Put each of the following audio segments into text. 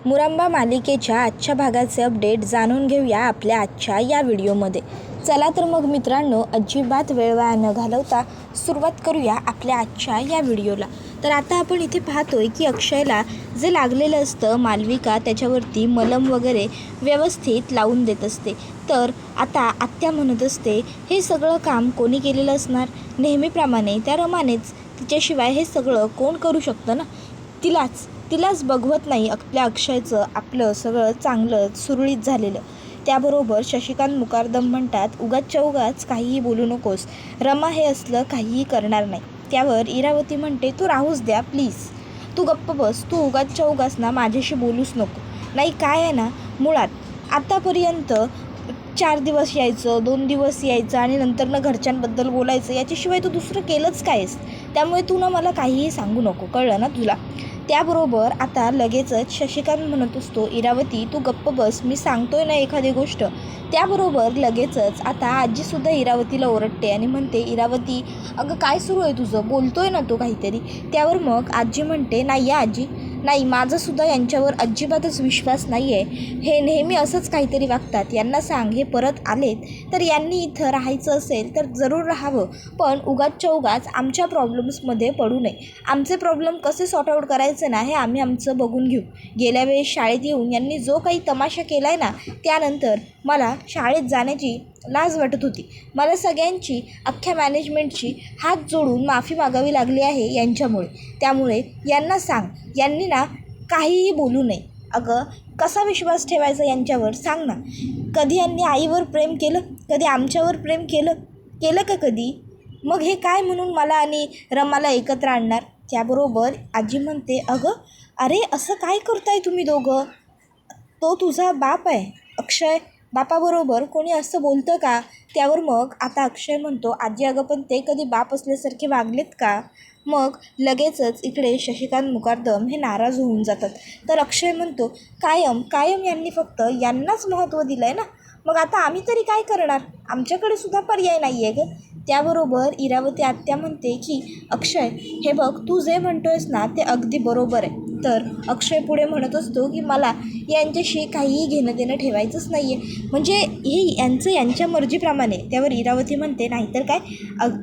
मुरंबा मालिकेच्या आजच्या भागाचे अपडेट जाणून घेऊया आपल्या आजच्या या व्हिडिओमध्ये. चला तर मग मित्रांनो, अजिबात वेळ वाया न घालवता सुरुवात करूया आपल्या आजच्या या व्हिडिओला. तर आता आपण इथे पाहतोय की अक्षयला जे लागलेलं असतं मालविका त्याच्यावरती मलम वगैरे व्यवस्थित लावून देत असते. तर आता आत्या म्हणत असते हे सगळं काम कोणी केलेलं असणार. नेहमीप्रमाणे त्या रमानेच, तिच्याशिवाय हे सगळं कोण करू शकतं ना. तिलाच बघवत नाही आपल्या अक्षयचं आपलं सगळं चांगलं सुरळीत झालेलं. त्याबरोबर शशिकांत मुकादम म्हणतात उगाचच्या उगाच काहीही बोलू नकोस, रमा हे असलं काहीही करणार नाही. त्यावर इरावती म्हणते तू राहूच द्या प्लीज, तू गप्प बस, तू उगाचच्या उगाच ना माझ्याशी बोलूच नको. नाही काय आहे ना, मुळात आतापर्यंत 4 दिवस यायचं, 2 दिवस यायचं आणि नंतर ना घरच्यांबद्दल बोलायचं, याच्याशिवाय तू दुसरं केलंच कायस. त्यामुळे तू ना मला काहीही सांगू नको, कळलं ना तुला. त्याबरोबर आता लगेचच शशिकांत म्हणत असतो इरावती तू गप्प बस, मी सांगतोय ना एखादी गोष्ट. त्याबरोबर लगेचच आता आजीसुद्धा इरावतीला ओरडते आणि म्हणते इरावती अगं काय सुरू आहे तुझं, बोलतोय ना तो काहीतरी. त्यावर मग आजी म्हणते नाही या आजी, नाही, माझासुद्धा यांच्यावर अजिबातच विश्वास नाही आहे. हे नेहमी असंच काहीतरी वागतात. यांना सांग हे परत आलेत तर यांनी इथं राहायचं असेल तर जरूर राहावं, पण उगाचच्या उगाच आमच्या प्रॉब्लेम्समध्ये पडू नये. आमचे प्रॉब्लेम कसे सॉर्ट आऊट करायचे ना हे आम्ही आमचं बघून घेऊ. गेल्या वेळेस शाळेत येऊन यांनी जो काही तमाशा केला आहे ना, त्यानंतर मला शाळेत जाण्याची लाज वाटत होती. मला सगळ्यांची, अख्ख्या मॅनेजमेंटची हात जोडून माफी मागावी लागली आहे यांच्यामुळे. त्यामुळे यांना सांग यांनी ना काहीही बोलू नये. अगं कसा विश्वास ठेवायचा यांच्यावर सांग ना. कधी यांनी आईवर प्रेम केलं, कधी आमच्यावर प्रेम केलं का कधी. मग हे काय म्हणून मला आणि रमाला एकत्र आणणार. त्याबरोबर आजी म्हणते अरे असं काय करताय तुम्ही दोघं, तो तुझा बाप आहे अक्षय, बापाबरोबर कोणी असं बोलतं का. त्यावर मग आता अक्षय म्हणतो आजी अगं पण ते कधी बाप असल्यासारखे वागलेत का. मग लगेचच इकडे शशिकांत मुकादम हे नाराज होऊन जातात. तर अक्षय म्हणतो कायम यांनी फक्त यांनाच महत्त्व दिलं आहे ना, मग आता आम्ही तरी काय करणार, आमच्याकडे सुद्धा पर्याय नाही आहे गं. त्याबरोबर इरावती आत्या म्हणते की अक्षय हे बघ, तू जे म्हणतोयस ना ते अगदी बरोबर आहे. तर अक्षय पुढे म्हणत असतो की मला यांच्याशी काहीही घेणं देणं ठेवायचंच नाही आहे, म्हणजे हे यांच्या मर्जीप्रमाणे. त्यावर इरावती म्हणते नाहीतर काय,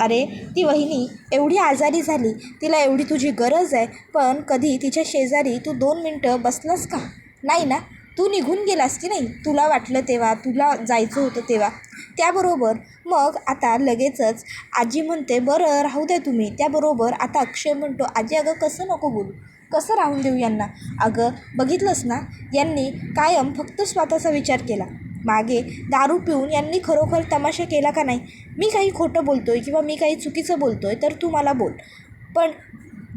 अरे ती वहिनी एवढी आजारी झाली, तिला एवढी तुझी गरज आहे, पण कधी तिच्या शेजारी तू 2 मिनटं बसलास का. नाही ना, तू निघून गेलास की नाही, तुला वाटलं तेव्हा, तुला जायचं होतं तेव्हा. त्याबरोबर मग आता लगेचच आजी म्हणते बरं राहू द्या तुम्ही. त्याबरोबर आता अक्षय म्हणतो आजी अगं कसं नको बोलू, कसं राहून देऊ यांना. अगं बघितलंस ना, यांनी कायम फक्त स्वतःचा विचार केला. मागे दारू पिऊन यांनी खरोखर तमाशा केला का नाही. मी काही खोटं बोलतोय किंवा मी काही चुकीचं बोलतोय तर तू मला बोल, पण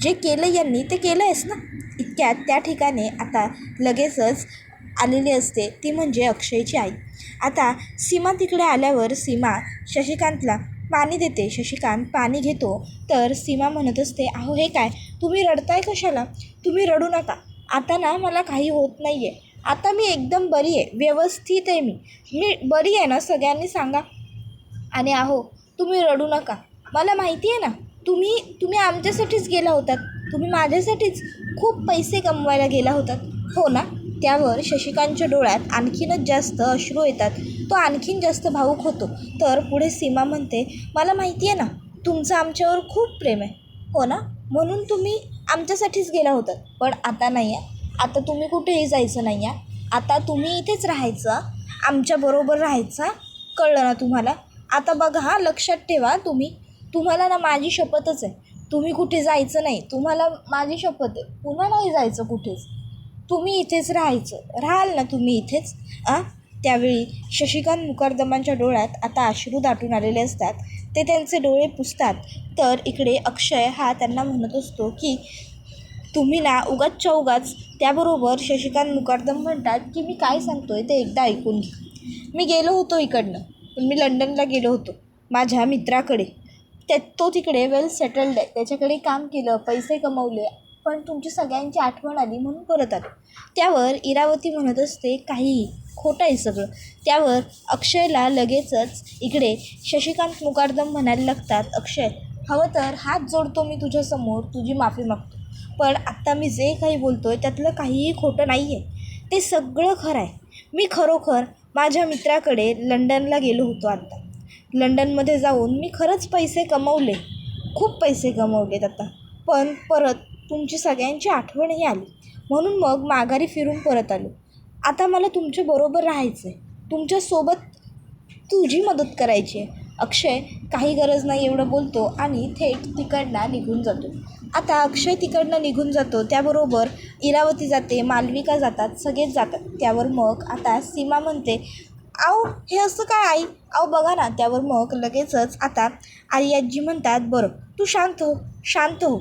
जे केलं यांनी ते केलं आहेस ना. इतक्यात त्या ठिकाणी आता लगेचच आलेली असते, ती म्हणजे अक्षयची आई. आता सीमा तिकडे आल्यावर सीमा शशिकांतला पाणी देते. शशिकांत पाणी घेतो तर सीमा म्हणत असते अहो हे काय, तुम्ही रडताय कशाला, तुम्ही रडू नका. आता ना मला काही होत नाही आहे, आता मी एकदम बरी आहे, व्यवस्थित आहे, मी बरी आहे ना, सगळ्यांनी सांगा. आणि अहो तुम्ही रडू नका, मला माहिती आहे ना तुम्ही आमच्यासाठीच गेला होतात, तुम्ही माझ्यासाठीच खूप पैसे कमवायला गेला होतात हो ना. त्यावर शशिकांतच्या डोळ्यात आणखीनच जास्त अश्रू येतात, तो आणखीन जास्त भावूक होतो. तर पुढे सीमा म्हणते मला माहिती आहे ना तुमचं आमच्यावर खूप प्रेम आहे हो ना, म्हणून तुम्ही आमच्यासाठीच गेला होतात. पण आता नाही आहे, आता तुम्ही कुठेही जायचं नाही आहे, आता तुम्ही इथेच राहायचं, आमच्याबरोबर राहायचं, कळलं ना तुम्हाला. आता बघा हा, लक्षात ठेवा, तुम्हाला ना माझी शपथच आहे, तुम्ही कुठे जायचं नाही, तुम्हाला माझी शपथ आहे, पुन्हा नाही जायचं कुठेच, तुम्ही इथेच राहाल ना तुम्ही इथेच. त्यावेळी शशिकांत मुकादमांच्या डोळ्यात आता अश्रू दाटून आलेले असतात, ते त्यांचे डोळे पुसतात. तर इकडे अक्षय हा त्यांना म्हणत असतो की तुम्ही ना उगाचच्या उगाच. त्याबरोबर शशिकांत मुकादम म्हणतात की मी काय सांगतोय ते एकदा ऐकून घे. मी गेलो होतो इकडनं, पण मी लंडनला गेलो होतो माझ्या मित्राकडे, तो तिकडे वेल सेटल्ड आहे, त्याच्याकडे काम केलं, पैसे कमवले, पण तुमची सगळ्यांची आठवण आली म्हणून परत आलो. त्यावर इरावती म्हणत असते काही खोटं आहे सगळं. त्यावर अक्षयला लगेचच इकडे शशिकांत मुकादम म्हणायला लागतात अक्षय हवं तर हात जोडतो मी तुझ्यासमोर, तुझी माफी मागतो, पण आत्ता मी जे काही बोलतोय त्यातलं काहीही खोटं नाही आहे. ते सगळं खरं आहे. मी खरोखर माझ्या मित्राकडे लंडनला गेलो होतो आता. लंडनमध्ये जाऊन मी खरंच पैसे कमवले, खूप पैसे कमवलेत आता. पण परत तुमची सगळ्यांची आठवणही आली, म्हणून मग माघारी फिरून परत आलो. आता मला तुमच्याबरोबर राहायचं आहे, तुमच्यासोबत तुझी मदत करायची आहे. अक्षय काही गरज नाही एवढं बोलतो आणि थेट तिकडनं निघून जातो. आता अक्षय तिकडनं निघून जातो, त्याबरोबर इरावती जाते, मालविका जातात, सगळेच जातात. त्यावर मग आता सीमा म्हणते, "आहो हे असं काय आई, अहो बघा ना." त्यावर मग लगेचच आता आई आजी म्हणतात, "बरं तू शांत हो, शांत हो.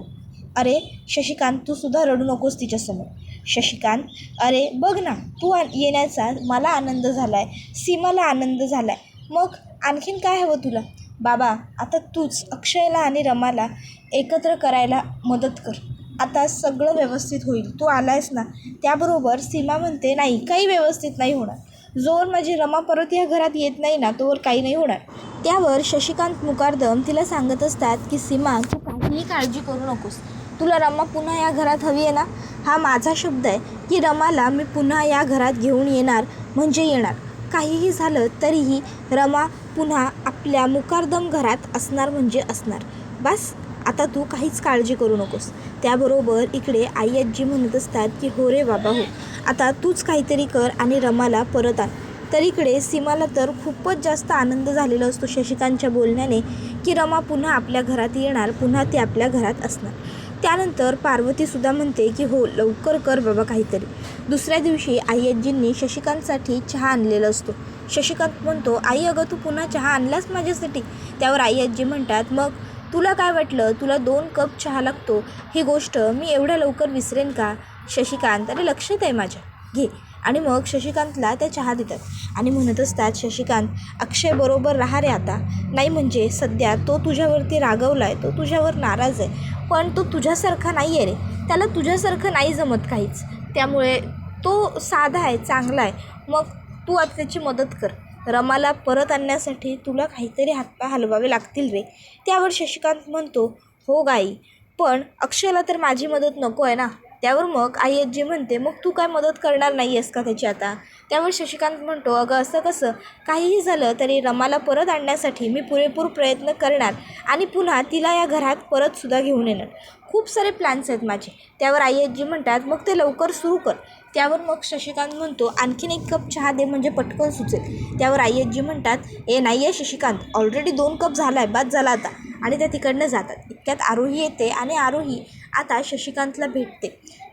अरे शशिकांत, तू सुद्धा रडू नकोस तिच्यासमोर. शशिकांत, अरे बघ ना, तू येण्याचा मला आनंद झाला आहे, सीमाला आनंद झाला आहे, मग आणखीन काय हवं तुला? बाबा आता तूच अक्षयला आणि रमाला एकत्र करायला मदत कर. आता सगळं व्यवस्थित होईल, तू आलायस ना." त्याबरोबर सीमा म्हणते, "नाही, काही व्यवस्थित नाही होणार. जोवर माझी रमा परत या घरात येत नाही ना, तोवर काही नाही होणार." त्यावर शशिकांत मुकादम तिला सांगत असतात की सीमा, तू काहीही काळजी करू नकोस. तुला रमा पुन्हा या घरात हवी आहे ना? हा माझा शब्द आहे की रमाला मी पुन्हा या घरात घेऊन येणार म्हणजे येणार. काहीही झालं तरीही रमा पुन्हा आपल्या मुकादम घरात असणार म्हणजे असणार. बस आता तू काहीच काळजी करू नकोस. त्याबरोबर इकडे आई आजी म्हणत असतात की हो रे बाबा हो, आता तूच काहीतरी कर आणि रमाला परत आण. तर इकडे सीमाला तर खूपच जास्त आनंद झालेला असतो शशिकांतच्या बोलण्याने की रमा पुन्हा आपल्या घरात येणार, पुन्हा ती आपल्या घरात असणार. त्यानंतर पार्वतीसुद्धा म्हणते की हो लवकर कर बाबा काहीतरी. दुसऱ्या दिवशी आई आजींनी शशिकांतसाठी चहा आणलेला असतो. शशिकांत म्हणतो, "आई अगं तू पुन्हा चहा आणलास माझ्यासाठी?" त्यावर आई आजी म्हणतात, "मग तुला काय वाटलं, तुला 2 कप चहा लागतो, ही गोष्ट मी एवढ्या लवकर विसरेन का शशिकांत? अरे लक्षात आहे माझ्या, घे." आणि मग शशिकांतला त्या चहा देतात आणि म्हणत असतात, "शशिकांत, अक्षय बरोबर राहा रे आता. नाही म्हणजे सध्या तो तुझ्यावरती रागवला आहे, तो तुझ्यावर नाराज आहे, पण तो तुझ्यासारखा नाही आहे रे. त्याला तुझ्यासारखं नाही जमत काहीच. त्यामुळे तो साधा आहे, चांगला आहे. मग तू आता त्याची मदत कर. रमाला परत आणण्यासाठी तुला काहीतरी हातपाय हलवावे लागतील रे." त्यावर शशिकांत म्हणतो, "हो गाई, पण अक्षयला तर माझी मदत नको आहे ना." त्यावर मग आई आजी म्हणते, "मग तू काय मदत करणार नाही आहेस का त्याची आता?" त्यावर शशिकांत म्हणतो, "अगं असं कसं? काहीही झालं तरी रमाला परत आणण्यासाठी मी पुरेपूर प्रयत्न करणार आणि पुन्हा तिला या घरात परतसुद्धा घेऊन येणार. खूप सारे प्लॅन्स आहेत माझे." त्यावर आई आजी म्हणतात, "मग ते लवकर सुरू कर." त्यावर मग शशिकांत म्हणतो, "आणखीन 1 कप चहा दे म्हणजे पटकन सुचेल." त्यावर आई आजी म्हणतात, "ए नाही आहे शशिकांत, ऑलरेडी 2 कप झाला आहे, बाद झाला आता." आणि त्या तिकडनं जातात. इतक्यात आरोही येते आणि आरोही आता शशिकांतला भेटते.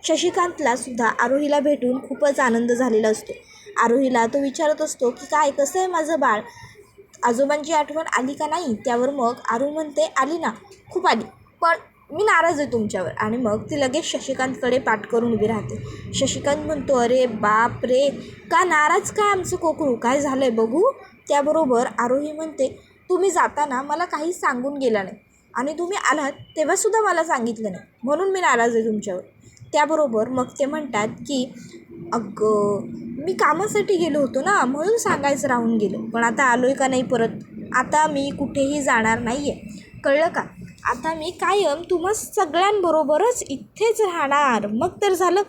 शशिकांतला सुद्धा आरोहीला भेटून खूपच आनंद झालेला असतो. आरोहीला तो विचारत असतो की काय, कसं आहे माझं बाळ, आजोबांची आठवण आली का नाही? त्यावर मग आरू म्हणते, "आली ना, खूप आली, पण मी नाराज आहे तुमच्यावर." आणि मग ती लगेच शशिकांतकडे पाठ करून उभी राहते. शशिकांत म्हणतो, "अरे बाप रे, का नाराज काय आमचं कोकरू, काय झालं आहे बघू." त्याबरोबर आरोही म्हणते, "तुम्ही जाताना मला काही सांगून गेला नाही आणि तुम्ही आलात तेव्हासुद्धा मला सांगितलं नाही, म्हणून मी नाराज आहे तुमच्यावर." त्याबरोबर मग ते म्हणतात की "अगं मी कामासाठी गेलो होतो ना, म्हणून सांगायचं राहून गेलं, पण आता आलो आहे का नाही परत. आता मी कुठेही जाणार नाही आहे, कळलं का? आता मी कायम तुम्हा सगळ्यांबरोबरच इथेच राहणार, मग तर झालं."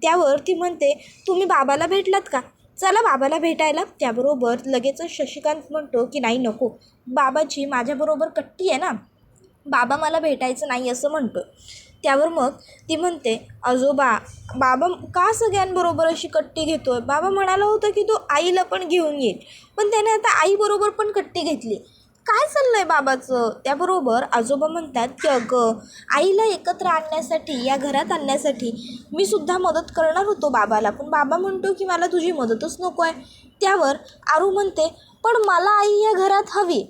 त्यावर ती म्हणते, "तुम्ही बाबाला भेटलात का? चला बाबाला भेटायला." त्याबरोबर लगेचच शशिकांत म्हणतो की "नाही नको, बाबाची माझ्याबरोबर कट्टी आहे ना, बाबा मला भेटायचं नाही असं म्हणतो." त्यावर मग ती म्हणते, "आजोबा, बाबा का सगळ्यांबरोबर अशी कट्टी घेतो आहे? बाबा म्हणाला होता की तो आईला पण घेऊन येईल, पण त्याने आता आईबरोबर पण कट्टी घेतली. काय चाललं आहे बाबाचं?" त्याबरोबर आजोबा म्हणतात की "अगं आईला एकत्र आणण्यासाठी, या घरात आणण्यासाठी मी सुद्धा मदत करणार होतो बाबाला, पण बाबा म्हणतो की मला तुझी मदतच नको आहे." त्यावर आरू म्हणते, "पण मला आई या घरात हवी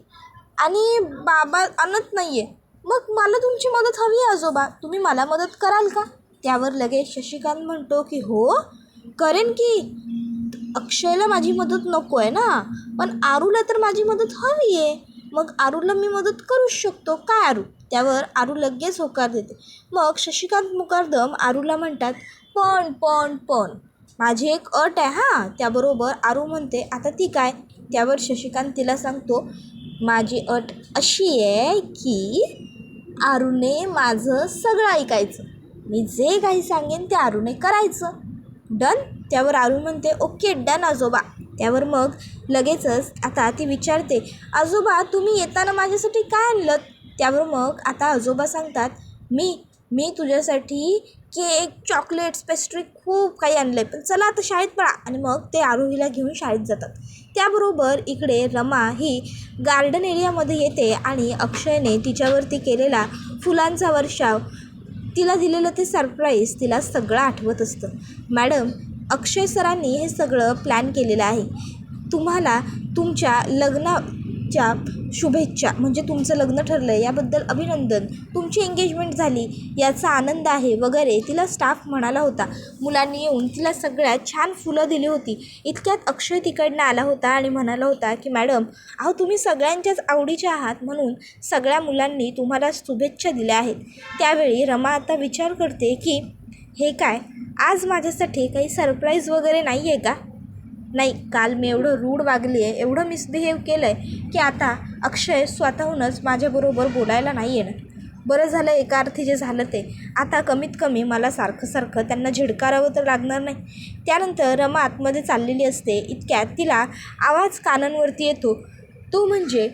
आणि बाबा आणत नाही आहे. मग मला तुमची मदत हवी आहे आजोबा, तुम्ही मला मदत कराल का?" त्यावर लगेच शशिकांत म्हणतो की "हो करेन की, अक्षयला माझी मदत नको आहे ना, पण आरूला तर माझी मदत हवी आहे, मग आरूला मी मदत करूच शकतो, काय आरू?" त्यावर आरू लगेच होकार देते. मग शशिकांत मुकादम आरूला म्हणतात, पण पण पण माझी एक अट आहे हां." त्याबरोबर आरू म्हणते, "आता ती काय?" त्यावर शशिकांत तिला सांगतो, "माझी अट अशी आहे की आरूने माझं सगळं ऐकायचं, मी जे काही सांगेन ते आरूने करायचं, डन." त्यावर अरुण म्हणते ओके डन आजोबा. त्यावर मग लगेचच आता ती विचारते आजोबा तुम्ही येताना माझ्यासाठी काय आणलं. त्यावर मग आता आजोबा सांगतात मी तुझ्यासाठी केक चॉकलेट्स पेस्ट्री खूप काही आणलं आहे, पण चला आता शाळेत पळा. आणि मग ते आरोहीला घेऊन शाळेत जातात. त्याबरोबर इकडे रमा ही गार्डन एरियामध्ये येते आणि अक्षयने तिच्यावरती केलेला फुलांचा वर्षाव, तिला दिलेलं ते सरप्राईज तिला सगळं आठवत असतं. मॅडम अक्षय सरांनी हे सगळं प्लॅन केलेलं आहे. तुम्हाला तुमच्या लग्नाच्या शुभेच्छा, म्हणजे तुमचं लग्न ठरलं आहे याबद्दल अभिनंदन, तुमची एंगेजमेंट झाली याचा आनंद आहे वगैरे तिला स्टाफ म्हणाला होता. मुलांनी येऊन तिला सगळ्यात छान फुलं दिली होती. इतक्यात अक्षय तिकडनं आला होता आणि म्हणाला होता की मॅडम तुम्ही सगळ्यांच्याच आवडीच्या आहात म्हणून सगळ्या मुलांनी तुम्हाला शुभेच्छा दिल्या आहेत. त्यावेळी रमा आता विचार करते की हे काय, आज माझ्यासाठी काही सरप्राईज वगैरे नाही आहे का. नाही, काल मी एवढं रूड वागली आहे, एवढं मिसबिहेव केलं आहे की आता अक्षय स्वतःहूनच माझ्याबरोबर बोलायला नाही येणार. बरं झालं एका अर्थी जे झालं ते. आता कमीत कमी मला सारखं त्यांना झिडकारावं तर लागणार नाही. त्यानंतर रमा आतमध्ये चाललेली असते. इतक्यात तिला आवाज कानांवरती येतो, तो म्हणजे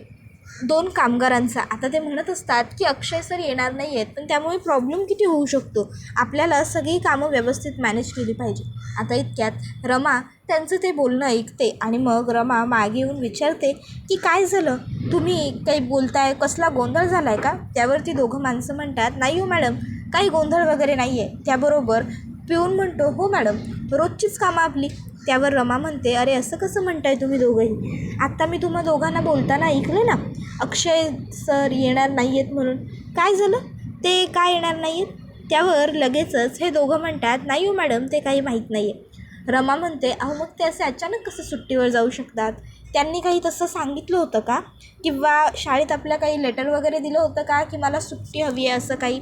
2 कामगारांचा. आता ते म्हणत असतात की अक्षय सर येणार नाही आहेत, पण त्यामुळे प्रॉब्लेम किती होऊ शकतो. आपल्याला सगळी कामं व्यवस्थित मॅनेज केली पाहिजे. आता इतक्यात रमा त्यांचं ते बोलणं ऐकते आणि मग रमा मागे येऊन विचारते की काय झालं, तुम्ही काही बोलताय, कसला गोंधळ झाला आहे का. त्यावरती दोघं माणसं म्हणतात नाही हो मॅडम, काही गोंधळ वगैरे नाही आहे. त्याबरोबर पिऊन म्हणतो हो मॅडम, रोजचीच कामं आपली. त्यावर रमा म्हणते अरे असं कसं म्हणताय तुम्ही दोघंही, आत्ता मी तुम्हा दोघांना बोलताना ऐकलं ना अक्षय सर येणार नाही आहेत म्हणून. काय झालं, ते काय येणार नाही आहेत. त्यावर लगेचच हे दोघं म्हणतात नाही हो मॅडम, ते काही माहीत नाही आहे. रमा म्हणते मग ते असे अचानक कसं सुट्टीवर जाऊ शकतात, त्यांनी काही तसं सांगितलं होतं का, किंवा शाळेत आपल्या काही लेटर वगैरे दिलं होतं का की मला सुट्टी हवी आहे असं काही.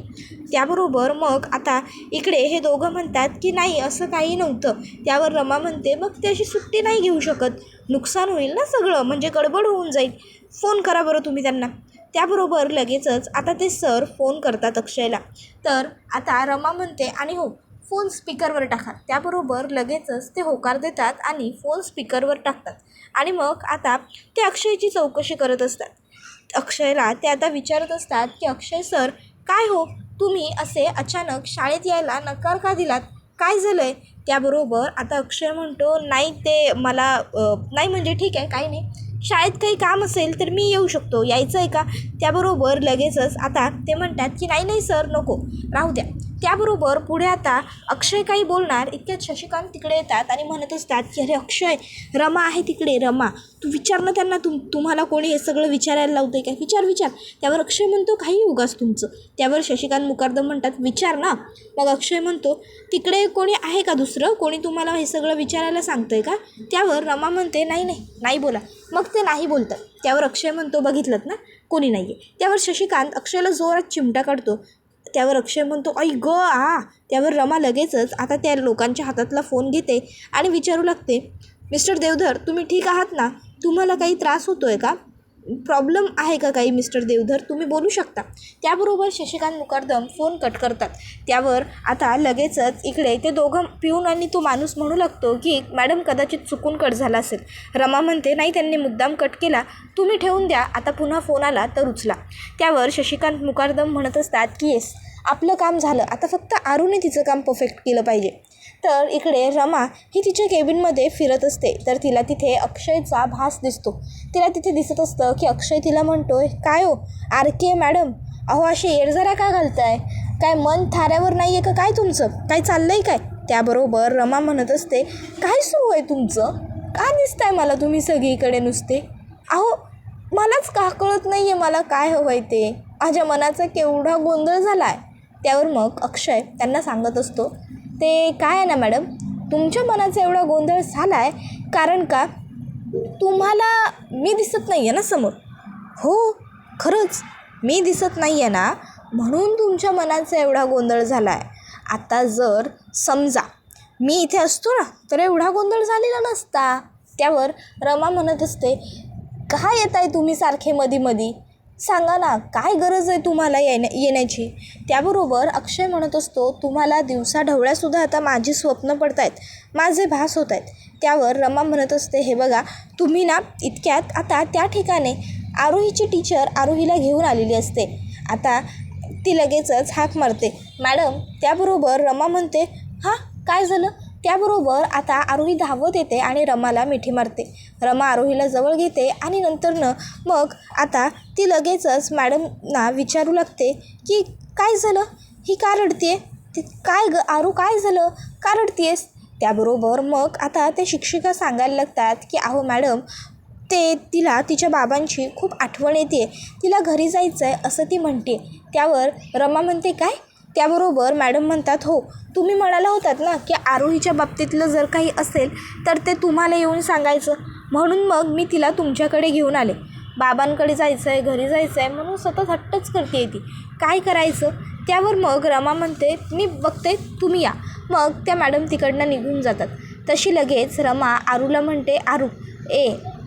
त्याबरोबर मग आता इकडे हे दोघं म्हणतात की नाही असं काही नव्हतं. त्यावर रमा म्हणते मग ते अशी सुट्टी नाही घेऊ शकत, नुकसान होईल ना सगळं, म्हणजे गडबड होऊन जाईल. फोन करा बरं तुम्ही त्यांना. त्याबरोबर लगेचच आता ते सर फोन करतात अक्षयला. तर आता रमा म्हणते आणि हो फोन स्पीकरवर टाका. त्याबरोबर लगेचच ते होकार देतात आणि फोन स्पीकरवर टाकतात. आणि मग आता ते अक्षयची चौकशी करत असतात. अक्षयला ते आता विचारत असतात की अक्षय सर काय हो, तुम्ही असे अचानक शाळेत यायला नकार का दिलात, काय झालं आहे. त्याबरोबर आता अक्षय म्हणतो नाही ते मला नाही म्हणजे ठीक आहे काही नाही, शाळेत काही काम असेल तर मी येऊ शकतो, यायचं आहे का. त्याबरोबर लगेचच आता ते म्हणतात की नाही सर नको, राहू द्या. त्याबरोबर पुढे आता अक्षय काही बोलणार इतक्यात शशिकांत तिकडे येतात आणि म्हणत असतात की अरे अक्षय, रमा आहे तिकडे, रमा तू विचार ना त्यांना, तुम्हाला कोणी हे सगळं विचारायला लावतं आहे काय, विचार. त्यावर अक्षय म्हणतो काही उगाच तुमचं. त्यावर शशिकांत मुकादम म्हणतात विचार ना. मग अक्षय म्हणतो तिकडे कोणी आहे का दुसरं, कोणी तुम्हाला हे सगळं विचारायला सांगतं आहे का. त्यावर रमा म्हणते नाही बोला. मग ते नाही बोलतात. त्यावर अक्षय म्हणतो बघितलं ना कोणी नाही आहे. त्यावर शशिकांत अक्षयला जोरात चिमटा काढतो. त्यावर अक्षय म्हणतो ऐ ग त्यावर रमा लगेचच आता त्या लोकांच्या हातातला फोन घेते आणि विचारू लागते मिस्टर देवधर तुम्ही ठीक आहात ना, तुम्हाला काही त्रास होतो आहे का, प्रॉब्लेम आहे का काही मिस्टर देवधर, तुम्ही बोलू शकता. त्याबरोबर शशिकांत मुकादम फोन कट करतात. त्यावर आता लगेचच इकडे ते दोघं पिऊन आणि तो माणूस म्हणू लागतो की मॅडम कदाचित चुकून कट झाला असेल. रमा म्हणते नाही त्यांनी मुद्दाम कट केला, तुम्ही ठेवून द्या, आता पुन्हा फोन आला तर उचला. त्यावर शशिकांत मुकादम म्हणत असतात की येस आपलं काम झालं, आता फक्त आरूने तिचं काम परफेक्ट केलं पाहिजे. तर इकडे रमा ही तिच्या केबिनमध्ये फिरत असते. तर तिला तिथे अक्षयचा भास दिसतो. तिला तिथे दिसत असतं की अक्षय तिला म्हणतोय काय हो RK मॅडम, असे येडजरा का घालताय, काय मन थाऱ्यावर नाही आहे का काय तुमचं, काय चाललं आहे काय. त्याबरोबर रमा म्हणत असते काय सुरू आहे तुमचं, का दिसताय मला तुम्ही सगळीकडे नुसते, मलाच का कळत नाही आहे मला काय हवं आहे ते, माझ्या मनाचा केवढा गोंधळ झाला आहे. त्यावर मग अक्षय त्यांना सांगत असतो ते काय आहे ना मॅडम, तुमच्या मनाचा एवढा गोंधळ झाला आहे कारण का तुम्हाला मी दिसत नाही आहे ना समोर. हो खरंच मी दिसत नाही आहे ना, म्हणून तुमच्या मनाचा एवढा गोंधळ झाला आहे. आता जर समजा मी इथे असतो ना तर एवढा गोंधळ झालेला नसता. त्यावर रमा म्हणत असते काय येत आहे तुम्ही सारखे मधी सांगा ना, काय गरज आहे तुम्हाला येण्याची. त्याबरोबर अक्षय म्हणत असतो, तुम्हाला दिवसा ढवळ्यासुद्धा आता माझी स्वप्न पडत आहेत, माझे भास होत आहेत. त्यावर रमा म्हणत असते, हे बघा तुम्ही ना इतक्यात आता त्या ठिकाणी आरोहीची टीचर आरोहीला घेऊन आलेली असते. आता ती लगेचच हाक मारते, मॅडम. त्याबरोबर रमा म्हणते, हां काय झालं. त्याबरोबर आता आरोही धावत येते आणि रमाला मिठी मारते. रमा आरोहीला जवळ घेते आणि नंतरनं मग आता ती लगेचच मॅडमना विचारू लागते की काय झालं, ही का रडते, ती काय आरू काय झालं, का रडतेस. त्याबरोबर मग आता ते शिक्षिका सांगायला लागतात की अहो मॅडम, तिला तिच्या बाबांची खूप आठवण येते, तिला घरी जायचं आहे असं ती म्हणते. त्यावर रमा म्हणते काय. त्याबरोबर मॅडम म्हणतात, हो तुम्ही म्हणाला होतात ना की आरोहीच्या बाबतीतलं जर काही असेल तर ते तुम्हाला येऊन सांगायचं, म्हणून मग मी तिला तुमच्याकडे घेऊन आले. बाबांकडे जायचं आहे, घरी जायचं आहे म्हणून सतत हट्टच करते ती, काय करायचं. त्यावर मग रमा म्हणते, मी बघते तुम्ही या. मग त्या मॅडम तिकडनं निघून जातात. तशी लगेच रमा आरूला म्हणते, आरू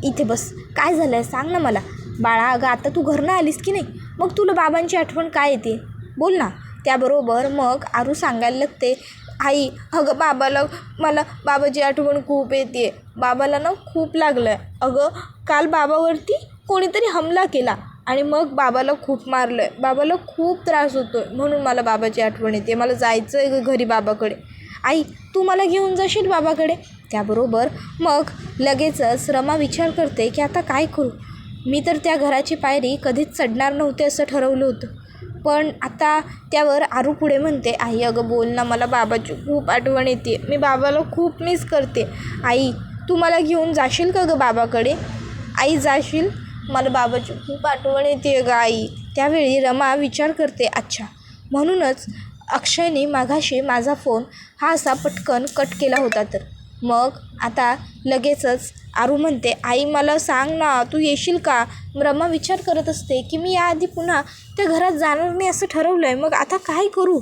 इथे बस, काय झालं आहे सांग ना मला. बाळा अगं आता तू घरनं आलीस की नाही, मग तुला बाबांची आठवण काय येते, बोल ना. त्याबरोबर मग आरू सांगायला लागते, आई अगं मला बाबाची आठवण खूप येते, बाबाला ना खूप लागलं आहे. अगं काल बाबावरती कोणीतरी हमला केला आणि मग बाबाला खूप मारलं आहे, बाबाला खूप त्रास होतो आहे, म्हणून मला बाबाची आठवण येते, मला जायचं आहे घरी बाबाकडे. आई तू मला घेऊन जाशील बाबाकडे. त्याबरोबर मग लगेचच रमा विचार करते की आता काय करू. मी तर त्या घराची पायरी कधीच चढणार नव्हते असं ठरवलं होतं, पण आता. त्यावर आरू पुढे म्हणते, आई अगं बोल ना, मला बाबाची खूप आठवण येते, मी बाबाला खूप मिस करते. आई तू मला घेऊन जाशील का गं बाबाकडे. आई जाशील, मला बाबाची खूप आठवण येते गं आई. त्यावेळी रमा विचार करते, अच्छा म्हणूनच अक्षयने मागाशी माझा फोन हा असा पटकन कट केला होता तर. मग आता लगेचच आरू म्हणते, आई मला सांग ना, तू येशील का. रमा विचार करत असते की मी याआधी पुन्हा त्या घरात जाणार नाही असं ठरवलं आहे, मग आता काय करू.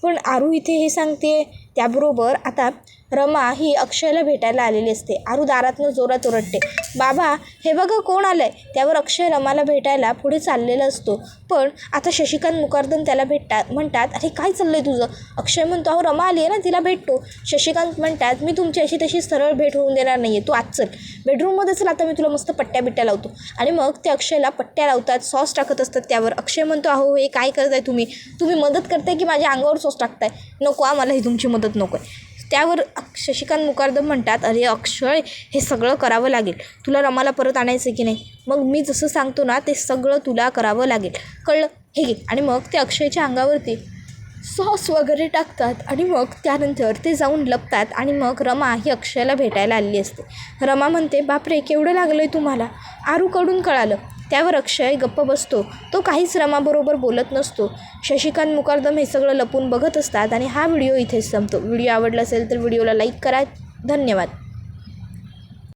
पण आरू इथे हे सांगते. त्याबरोबर आता रमा ही अक्षयला भेटायला आलेली असते. आरू दारातनं जोरात ओरडते, बाबा हे बघा कोण आलं आहे. त्यावर अक्षय रमाला भेटायला पुढे चाललेला असतो, पण आता शशिकांत मुकार्दम त्याला म्हणतात, अरे काय चाललं आहे तुझं. अक्षय म्हणतो, अहो रमा आली आहे ना, तिला भेटतो. शशिकांत म्हणतात, मी तुमची अशी तशी सरळ भेट होऊन देणार नाही आहे, तू आज चल बेडरूममध्ये चल, आता मी तुला मस्त पट्ट्या लावतो. आणि मग ते अक्षयला पट्ट्या लावतात, सॉस टाकत असतात. त्यावर अक्षय म्हणतो, अहो हे काय करताय तुम्ही मदत करताय की माझ्या अंगावर सॉस टाकताय. नको मला ही तुमची मदत नको आहे. त्यावर शशिकांत मुकार्दम म्हणतात, अरे अक्षय हे सगळं करावं लागेल, तुला रमाला परत आणायचं की नाही, मग मी जसं सांगतो ना ते सगळं तुला करावं लागेल, कळलं, हे घे. आणि मग ते अक्षयच्या अंगावरती सॉस वगैरे टाकतात आणि मग त्यानंतर ते जाऊन लपतात. आणि मग रमा ही अक्षयला भेटायला आलेली असते. रमा म्हणते, बापरे केवढं लागलं आहे तुम्हाला, आरूकडून कळालं. त्यावर अक्षय गप्प बसतो, तो काहीच रमाबरोबर बोलत नसतो. शशिकांत मुकार्दम हे सगळं लपून बघत असतात आणि हा व्हिडिओ इथेच संपतो. व्हिडिओ आवडला असेल तर व्हिडिओला लाईक करा. धन्यवाद.